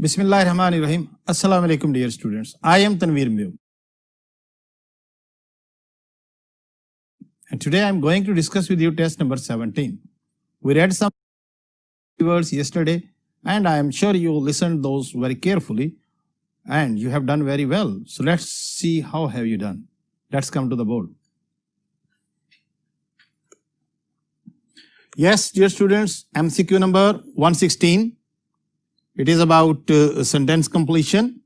Bismillahirrahmanirrahim. Assalamu alaikum dear students. I am Tanveer Mew. And today I am going to discuss with you test number 17. We read some words yesterday and I am sure you listened those very carefully and you have done very well. So let's see how have you done. Let's come to the board. Yes, dear students, MCQ number 116. It is about sentence completion.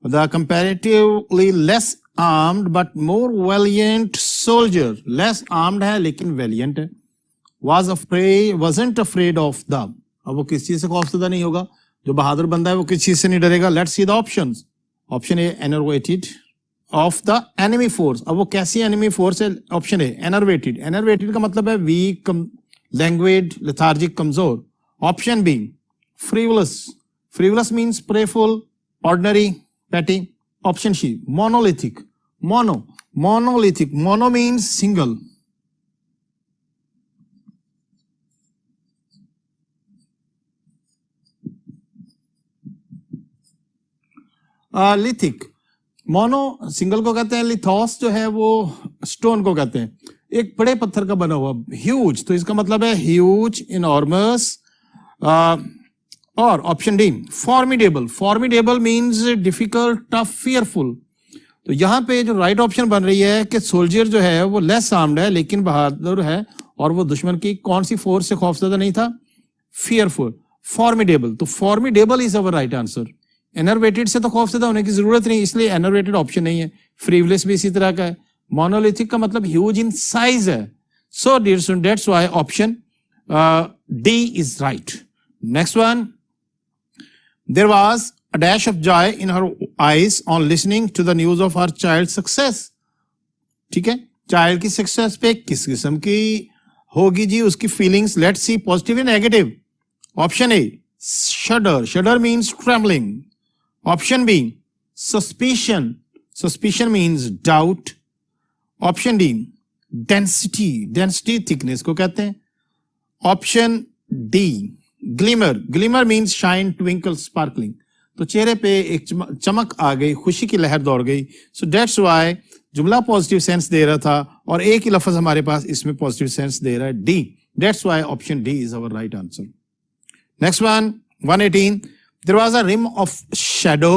The comparatively less armed but more valiant soldier, less armed है लेकिन valiant है, wasn't afraid of the. अब वो किस चीज से खौफजदा नहीं होगा, जो बहादुर बंदा है वो किस चीज से नहीं डरेगा. Let's see the options. Option A, enervated of the enemy force. अब वो कैसी enemy force है? Option A, enervated. Enervated का मतलब है weak, languid, lethargic, कमजोर. Option B, frivolous. Frivolous means playful, ordinary, petty. Option C, monolithic. Monolithic. Mono means single. Lithic. Mono single को कहते हैं. लिथोस जो है वो स्टोन को कहते हैं, एक बड़े पत्थर का बना हुआ. ह्यूज तो इसका मतलब है ह्यूज, इनॉर्मस. और option D, formidable. Formidable means difficult, tough, fearful. तो यहां पे जो राइट ऑप्शन बन रही है कि सोल्जर जो है वो लेस आर्म्ड है लेकिन बहादुर है और वो दुश्मन की कौन सी फोर्स से खौफजदा नहीं था? फियरफुल. फॉर्मिडेबल. तो formidable is our right answer. Enervated से तो खौफजदा होने की जरूरत नहीं, इसलिए एनर्वेटेड ऑप्शन नहीं है. फ्रीवलेस भी इसी तरह का है. मोनोलिथिक का मतलब ह्यूज इन साइज है. So dear student, that's why option D is right. Next one. There was a dash of joy in her eyes on listening to the news of her child's success. ठीक है, child की success पे किस किस्म की होगी जी उसकी feelings? Let's see, positive या negative. Option A, shudder. Shudder means trembling. Option B, suspicion. Suspicion means doubt. Option D, density. Density thickness को कहते हैं. Option D, glimmer. Glimmer means shine, twinkle, sparkling. तो चेहरे पे एक चमक आ गई, खुशी की लहर दौड़ गई. So that's why जुमला पॉजिटिव सेंस दे रहा था और एक ही लफ्ज हमारे पास इसमें पॉजिटिव सेंस दे रहा है, D. That's why option D is our right answer. Next one, 118. There was a rim of shadow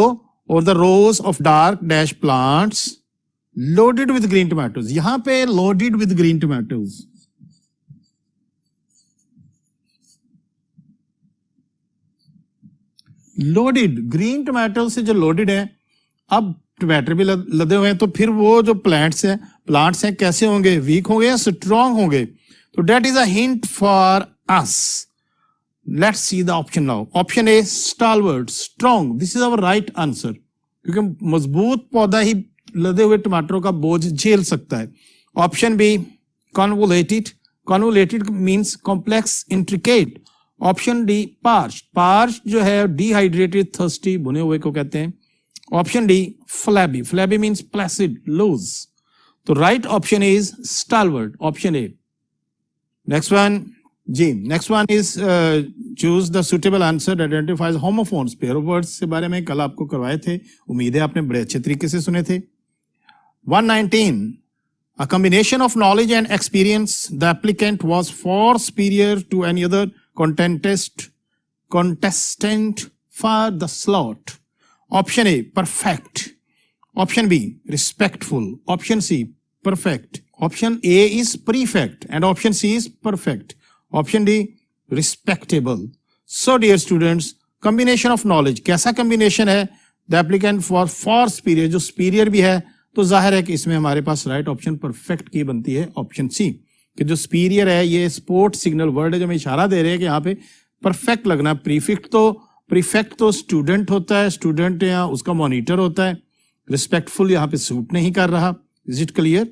over the rows of dark dash plants loaded with green tomatoes. यहां पे loaded with green tomatoes. Loaded, green tomato से जो loaded है, अब टमाटर भी लदे हुए हैं, तो फिर वो जो प्लांट्स हैं कैसे होंगे? वीक होंगे या स्ट्रॉन्ग होंगे? तो that is a hint for us. Let's see the option now. Option A, stalwart, strong. This is our right answer, क्योंकि मजबूत पौधा ही लदे हुए टमाटरों का बोझ झेल सकता है. Option B, convoluted. Convoluted means complex, intricate. Option D, parch. Parch जो है डिहाइड्रेटेड, थर्स्टी, भुने हुए को कहते हैं. Option D, flabby. Flabby means placid, loose. तो right option is stalwart, option A. Next one जी. Next one is choose the suitable answer identifies homophones. Pair of words के बारे में कल आपको करवाए थे, उम्मीद है आपने बड़े अच्छे तरीके से सुने थे. 119. A combination of knowledge and experience, the applicant was far superior to any other contestant for the slot. Option A, perfect. Option B, respectful. Option C, perfect. Option A is prefect and option C is perfect. Option D, respectable. So dear students, combination of knowledge, कैसा combination है? The applicant was far superior, जो superior भी है, तो जाहिर है कि इसमें हमारे पास राइट ऑप्शन परफेक्ट की बनती है, ऑप्शन सी. कि जो सुपीरियर है ये स्पोर्ट सिग्नल वर्ड है, जो हमें इशारा दे रहे हैं कि यहाँ पे परफेक्ट लगना. प्रीफेक्ट तो स्टूडेंट होता है, स्टूडेंट यहाँ उसका मॉनिटर होता है. रिस्पेक्टफुल यहाँ पे सूट नहीं कर रहा. Is it clear?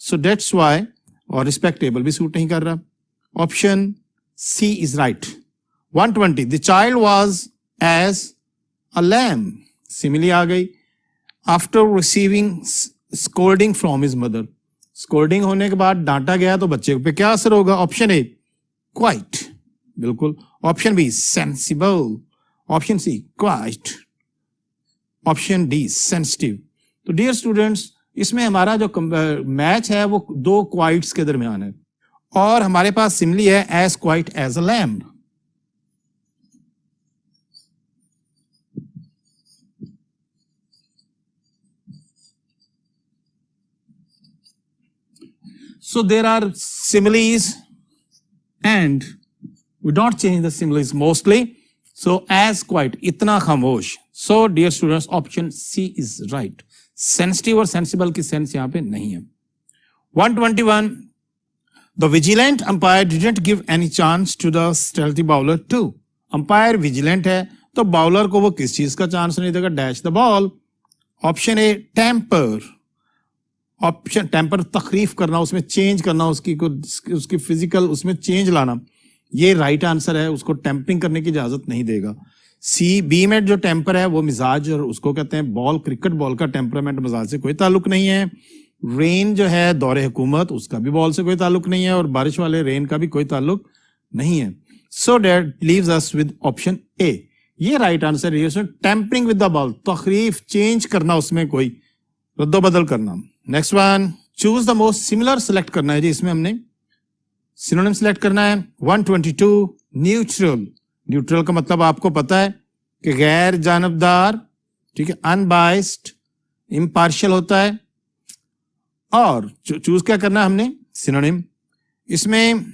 So that's why. और रिस्पेक्टेबल भी सूट नहीं कर रहा. Option C is right. 120. The child was as a lamb. Simile आ गई. After receiving scolding from his mother. Scolding होने के बाद डांटा गया तो बच्चे पे क्या असर होगा? ऑप्शन ए, क्वाइट, बिल्कुल. Option B, sensible. Option C quite, option D sensitive. तो डियर स्टूडेंट्स, इसमें हमारा जो मैच है वो दो क्वाइट्स के दरमियान है, और हमारे पास सिमिली है as quite as a lamb. So there are similes and we don't change the similes mostly. So as quite, इतना खामोश. So dear students, option C is right. Sensitive और sensible की sense यहाँ पे नहीं है. 121. The vigilant umpire didn't give any chance to the stealthy bowler too. Umpire vigilant है तो bowler को वो किस चीज का चांस नहीं देगा? Dash the ball. Option A temper. Option temper तखरीफ करना, उसमें चेंज करना, उसकी फिजिकल उसमें चेंज लाना, ये राइट आंसर है, उसको टेम्परिंग करने की इजाजत नहीं देगा। सी बी में जो टेम्पर है वो मिजाज, और उसको कहते हैं बॉल, क्रिकेट बॉल का टेम्परामेंट मिजाज से कोई ताल्लुक नहीं है। रेन जो है दौरे हुकूमत, उसका भी बॉल से कोई ताल्लुक नहीं है, और बारिश वाले रेन का भी कोई ताल्लुक नहीं है। So that leaves us with option A, ये राइट आंसर है। टेम्परिंग विद द बॉल, तखरीफ, चेंज करना, उसमें कोई रद्दोबदल करना। Next one, choose the most similar select करना है जी, इसमें हमने सिनोनिम सेलेक्ट करना है। 122 न्यूट्रल। न्यूट्रल का मतलब आपको पता है कि गैर जानबदार, ठीक है, अनबाइस्ड, इम्पार्शियल होता है। और चूज क्या करना है हमने? सिनोनिम। इसमें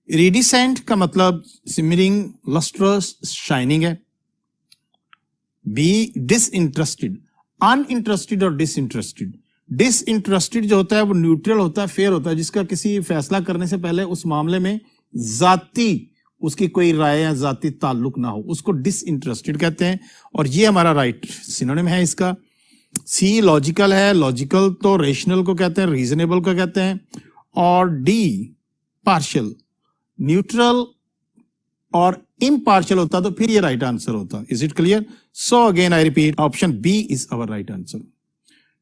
इरिडिसेंट का मतलब सिमरिंग, लस्ट्रस, शाइनिंग है। बी डिसइंटरेस्टेड, अनइंटरेस्टेड और डिसइंटरेस्टेड। डिसइंटरेस्टेड जो होता है वो न्यूट्रल होता है, फेयर होता है, जिसका किसी फैसला करने से पहले उस मामले में जाती उसकी कोई राय या जाती ताल्लुक ना हो, उसको डिसइंटरेस्टेड कहते हैं। और ये हमारा राइट सिनोनिम है इसका। सी लॉजिकल है, लॉजिकल तो रेशनल को कहते हैं, रीजनेबल को कहते हैं। और डी पार्शियल, न्यूट्रल और इम्पार्शियल होता तो फिर ये राइट आंसर होता। Is it clear? So again I repeat, option B is our right answer.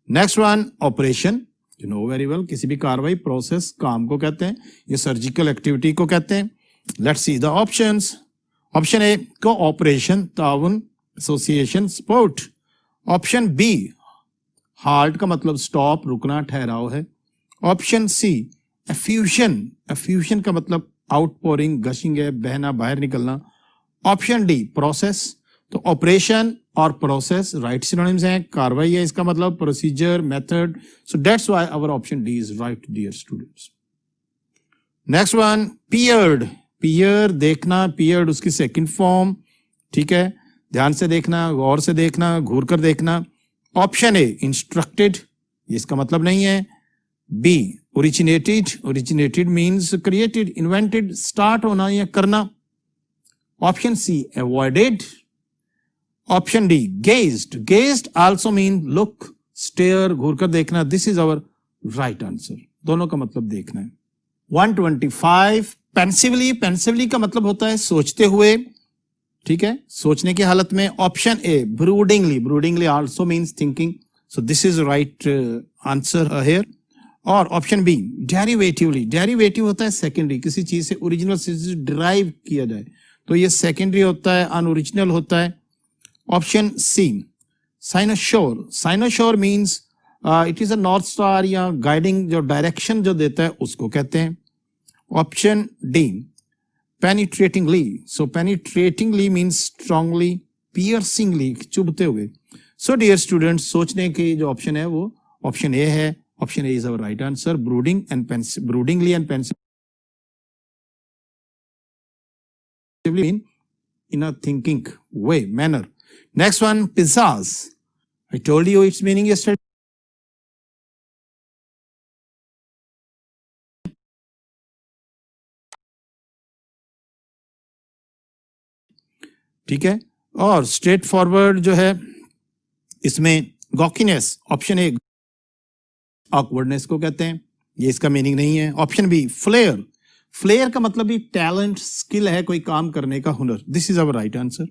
Next one, operation. You know very well, किसी भी कार्रवाई, प्रोसेस, काम को कहते हैं, ये सर्जिकल एक्टिविटी को कहते हैं। Let's see the options. Option A cooperation, ताउन, association, support. Option B halt का मतलब स्टॉप, रुकना, ठहराव है। ऑप्शन सी एफ्यूशन, एफ्यूशन का मतलब आउटपोरिंग, गशिंग है, बहना, बाहर निकलना। Option D process. तो ऑपरेशन और प्रोसेस राइट सिनोनिम्स हैं, कार्रवाई है इसका मतलब, procedure, method. So that's why our option D is right dear students. Next one, peered. Peer देखना, पियर्ड उसकी सेकंड फॉर्म, ठीक है, ध्यान से देखना, गौर से देखना, घूर कर देखना। ऑप्शन ए इंस्ट्रक्टेड, ये इसका मतलब नहीं है। B originated, originated means created, invented, start होना या करना। Option C avoided. Option D gazed, gazed also mean look, stare, घूर कर देखना। This is our right answer, दोनों का मतलब देखना है। 125 पेंसिवली, पेंसिवली का मतलब होता है सोचते हुए, ठीक है, सोचने की हालत में। Option A broodingly, broodingly also means thinking. So this is right answer here. और ऑप्शन बी डेरिवेटिवली, डेरिवेटिव होता है सेकेंडरी, किसी चीज से ओरिजिनल से डिराइव किया जाए तो ये सेकेंडरी होता है, अनओरिजिनल होता है। Option C cynosure, cynosure means it is a north star या गाइडिंग, जो डायरेक्शन जो देता है उसको कहते हैं। Option D penetratingly, so penetratingly means strongly, piercingly, चुभते हुए। सो डियर स्टूडेंट्स, सोचने की जो ऑप्शन है वो ऑप्शन ए है। Option A is our right answer, brooding and broodingly and pensively in a thinking way, manner. Next one, pizzazz. I told you its meaning yesterday. ठीक है, और straight forward जो है इसमें गॉकीनेस, ऑप्शन ए ऑकवर्डनेस को कहते हैं, ये इसका मीनिंग नहीं है। ऑप्शन बी फ्लेयर, फ्लेयर का मतलब भी टैलेंट, स्किल है, कोई काम करने का हुनर। This is our right answer.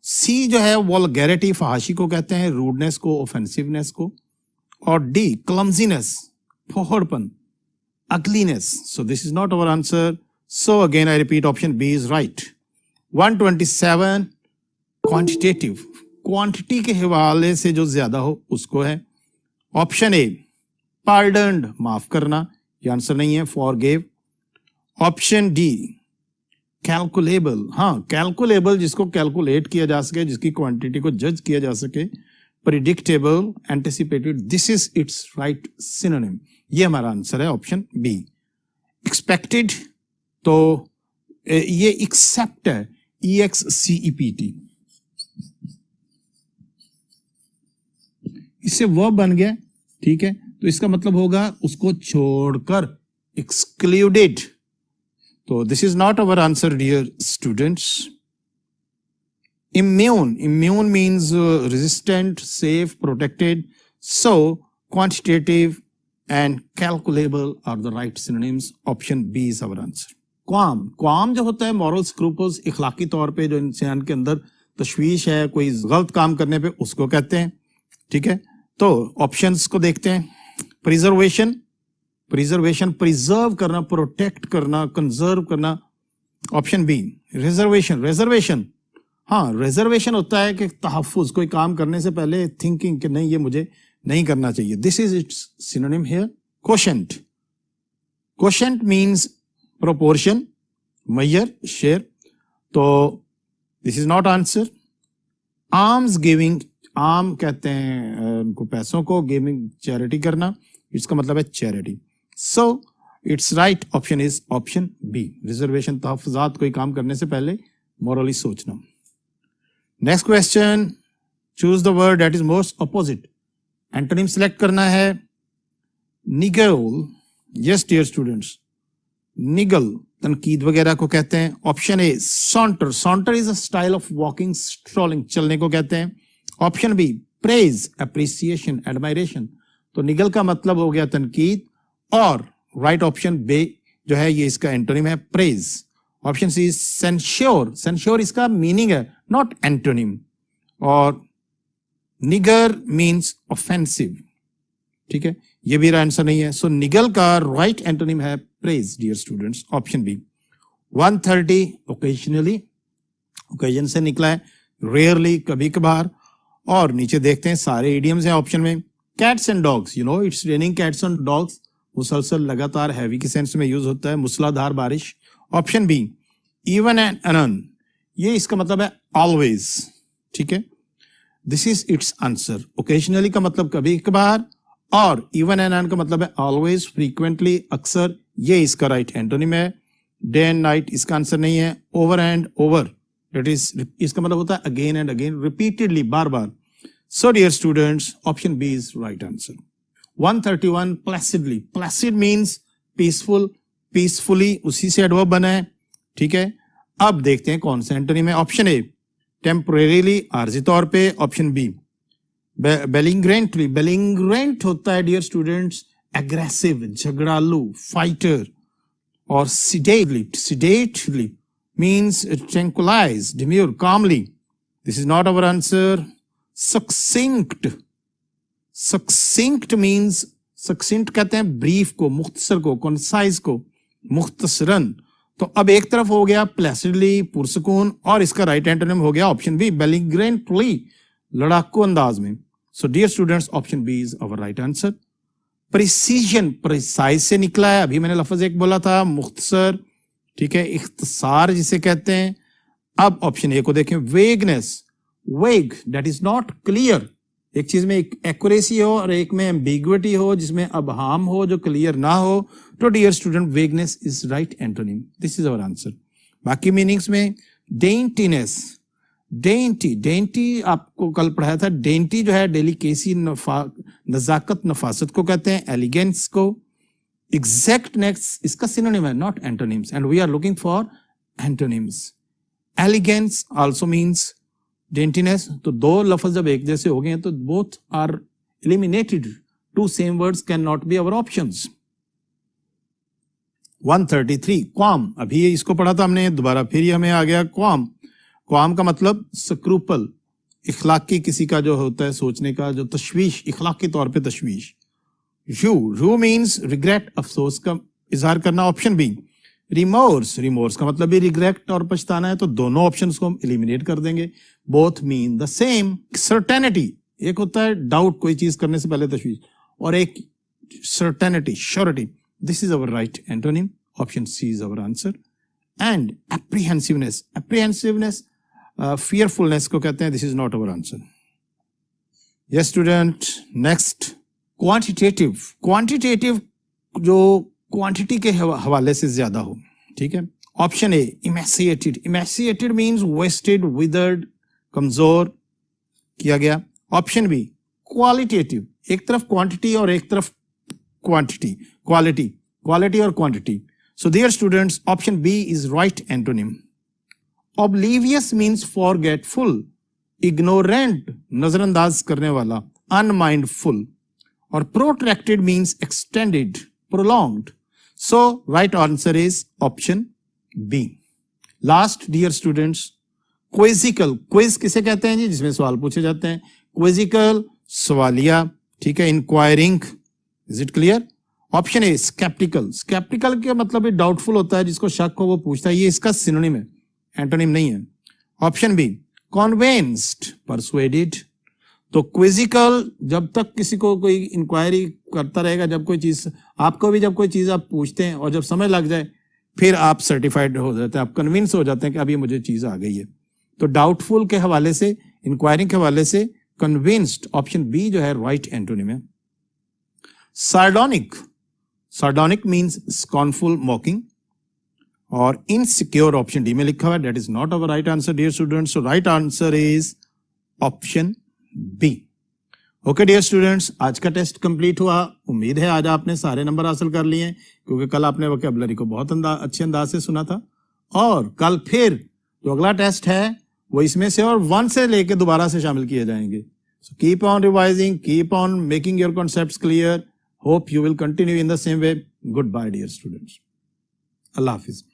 C जो है वल्गैरिटी, फहाशी को कहते हैं, रूडनेस को, ऑफेंसिवनेस को। और डी क्लमजीनेस, फोहड़पन, ugliness. So this is not our answer. So again I repeat, option B is right. 127 quantitative, quantity के हवाले से जो ज्यादा हो उसको है। ऑप्शन ए पार्डन्ड, माफ करना, ये आंसर नहीं है, फॉरगिव। ऑप्शन डी कैलकुलेबल, हाँ कैलकुलेबल, जिसको कैलकुलेट किया जा सके, जिसकी क्वांटिटी को जज किया जा सके। Predictable, anticipated, this is it's right synonym, ये हमारा आंसर है ऑप्शन बी। एक्सपेक्टेड, तो ये एक्सेप्ट है, EXCEPT, इससे वर्ब बन गया, ठीक है, तो इसका मतलब होगा उसको छोड़कर, एक्सक्लूडेड। तो this is not our answer dear students. Immune, immune means resistant, safe, protected. So quantitative and calculable are the right synonyms. Option B is our answer. Qualm, qualm जो होता है moral scruples, इखलाकी तौर पे जो इंसान के अंदर तशवीश है कोई गलत काम करने पे, उसको कहते हैं, ठीक है। तो ऑप्शंस को देखते हैं। प्रिजर्वेशन, प्रिजर्वेशन प्रिजर्व करना, प्रोटेक्ट करना, कंजर्व करना। ऑप्शन बी रिजर्वेशन, रिजर्वेशन, हाँ रिजर्वेशन होता है कि तहफ़्फ़ुज़, कोई काम करने से पहले थिंकिंग कि नहीं ये मुझे नहीं करना चाहिए। This is its synonym here. Quotient, quotient means proportion, measure, share, तो this is not answer. Alms giving, arm कहते हैं उनको पैसों को, गिविंग चैरिटी करना, इसका मतलब है charity. So it's right option is option B, reservation, तहफ़्फ़ुज़ात, कोई काम करने से पहले मॉरली सोचना। Next question, choose the word that is most opposite. Antonym select करना है। निगल, यस डियर स्टूडेंट्स, निगल तनकीद वगैरह को कहते हैं। Option A saunter, saunter is a style of walking, strolling, चलने को कहते हैं। Option B praise, appreciation, admiration, तो निगल का मतलब हो गया तनकीद, और राइट ऑप्शन बी जो है ये इसका एंटोनिम है, praise. Option C censure, censure इसका मीनिंग है, नॉट एंटोनिम, और निगर मीन्स ऑफेंसिव, ठीक है, ये भी आंसर नहीं है। सो निगल का राइट एंटोनिम है praise dear students, option B. 130 occasionally, occasion से निकला है, रेयरली, कभी कभार, और नीचे देखते हैं सारे इडियम्स हैं ऑप्शन में। Cats and dogs, you know it's raining cats and dogs, मुसलसल, लगातार, हैवी के सेंस में यूज होता है, मूसलाधार बारिश। ऑप्शन बी इवन एंड अनन, ये इसका मतलब है ऑलवेज, ठीक है, this is it's answer. Occasionally का मतलब कभी कभार, और इवन एंड अनन का मतलब है ऑलवेज, फ्रीक्वेंटली, अक्सर, ये इसका राइट एंटोनिम है। डे एंड नाइट इसका आंसर नहीं है। Over and over, that is, इसका मतलब होता है अगेन एंड अगेन, रिपीटेडली, बार बार। So dear students, option B is right answer. 131 placidly, placid means peaceful, peacefully, उसी से एडवर्ब बना है, ठीक है। अब देखते हैं कौन सा एंटोनिम है। ऑप्शन ए टेम्परेरीली, आर्जी तौर पे। ऑप्शन बी बेलिंग्रेंटली, बेलिंग्रेंट होता है डियर स्टूडेंट्स एग्रेसिव, झगड़ालू, फाइटर। और sedately, sedately means tranquillize, demure, calmly, this is not our answer. Succinct, succinct means, succinct कहते हैं ब्रीफ को, मुख्तसर को, कंसाइज को, मुख्तसरन। तो अब एक तरफ हो गया प्लेसिडली, पुरसकून, और इसका राइट एंटोनिम हो गया ऑप्शन बी बेलिंग्रेंटली, लड़ाकू अंदाज में। So dear students, option B is our right answer. Precision, precise से निकला है, अभी मैंने लफ्ज एक बोला था, मुख्तसर, ठीक है, इख्तिसार जिसे कहते हैं। अब ऑप्शन ए को देखें, वेगनेस, वेग, दैट इज नॉट क्लियर, एक चीज में एक एक्यूरेसी हो और एक में एम्बिग्विटी हो, जिसमें अबहाम हो, जो क्लियर ना हो, तो dear student vagueness is right antonym, this is our answer. बाकी मीनिंग्स में डेंटीनेस, डेंटी, डेंटी आपको कल पढ़ाया था, डेंटी जो है डेलिकेसी, नजाकत, नफासत को कहते हैं, एलिगेंस को। एग्जैक्टनेस इसका सिनोनिम है, not antonyms, and we are looking for antonyms. Elegance also means daintiness, तो दो लफ्ज जब एक जैसे हो गए हैं तो both are eliminated, two same words can not be our options. 133 qualm, अभी इसको पढ़ा था हमने, दोबारा फिर ये हमें आ गया क्वाम। क्वाम का मतलब स्क्रूपल, इखलाकी, किसी का जो होता है सोचने का जो तशवीश, इखलाकी तौर पे तशवीश। रू, रू मीन्स रिग्रेट, अफसोस का इजहार करना। ऑप्शन बी रिमोर्स, रिमोर्स का मतलब भी रिग्रेट और पछताना है, तो दोनों ऑप्शंस को हम एलिमिनेट कर देंगे. Both mean the same. Certainty, एक होता है डाउट, कोई चीज करने से पहले तशवीश, और एक certainty, surety. This is our right antonym. Option C is our answer. And apprehensiveness, apprehensiveness fearfulness को कहते हैं. This is not our answer. Yes student, next quantitative. Quantitative जो क्वांटिटी के हवाले से ज्यादा हो, ठीक है. Option A emaciated. Emaciated means wasted, withered, कमजोर किया गया. ऑप्शन बी क्वालिटेटिव, एक तरफ क्वांटिटी और एक तरफ क्वांटिटी, क्वालिटी, क्वालिटी और quantity. So dear students, option B is right antonym. Oblivious means forgetful, ignorant नजरअंदाज करने वाला, unmindful, और protracted means extended, prolonged. So right answer is option B. Last dear students, quizzical. quiz किसे कहते हैं जी? जिसमें सवाल पूछे जाते हैं. quizzical सवालिया, ठीक है. inquiring, is it clear? Option A skeptical. skeptical के मतलब भी डाउटफुल होता है, जिसको शक हो वो पूछता है. ये इसका सिनोनिम है, एंटोनिम नहीं है. Option B convinced, persuaded. तो क्विजिकल जब तक किसी को कोई इंक्वायरी करता रहेगा, जब कोई चीज आपको भी, जब कोई चीज आप पूछते हैं और जब समय लग जाए फिर आप सर्टिफाइड हो जाते हैं, आप कन्विंस हो जाते हैं कि अब ये मुझे चीज आ गई है. तो डाउटफुल के हवाले से, इंक्वायरिंग के हवाले से कन्विंस्ड, ऑप्शन बी जो है राइट एंटोनिम है. सार्डोनिक, सार्डोनिक मीन्स स्कॉर्नफुल, मॉकिंग, और इनसिक्योर ऑप्शन डी में लिखा हुआ है. That is not our right answer dear students. So right answer is option B. Okay dear students, आज का टेस्ट कंप्लीट हुआ. उम्मीद है आज आपने सारे नंबर हासिल कर लिए हैं, क्योंकि कल आपने वोकैबुलरी को बहुत अच्छे अंदाज से सुना था. और कल फिर जो अगला टेस्ट है वो इसमें से और 1 से लेके दोबारा से शामिल किए जाएंगे. So keep on revising, keep on making your concepts clear. Hope you will continue in the same way. Good bye dear students. अल्लाह हाफिज.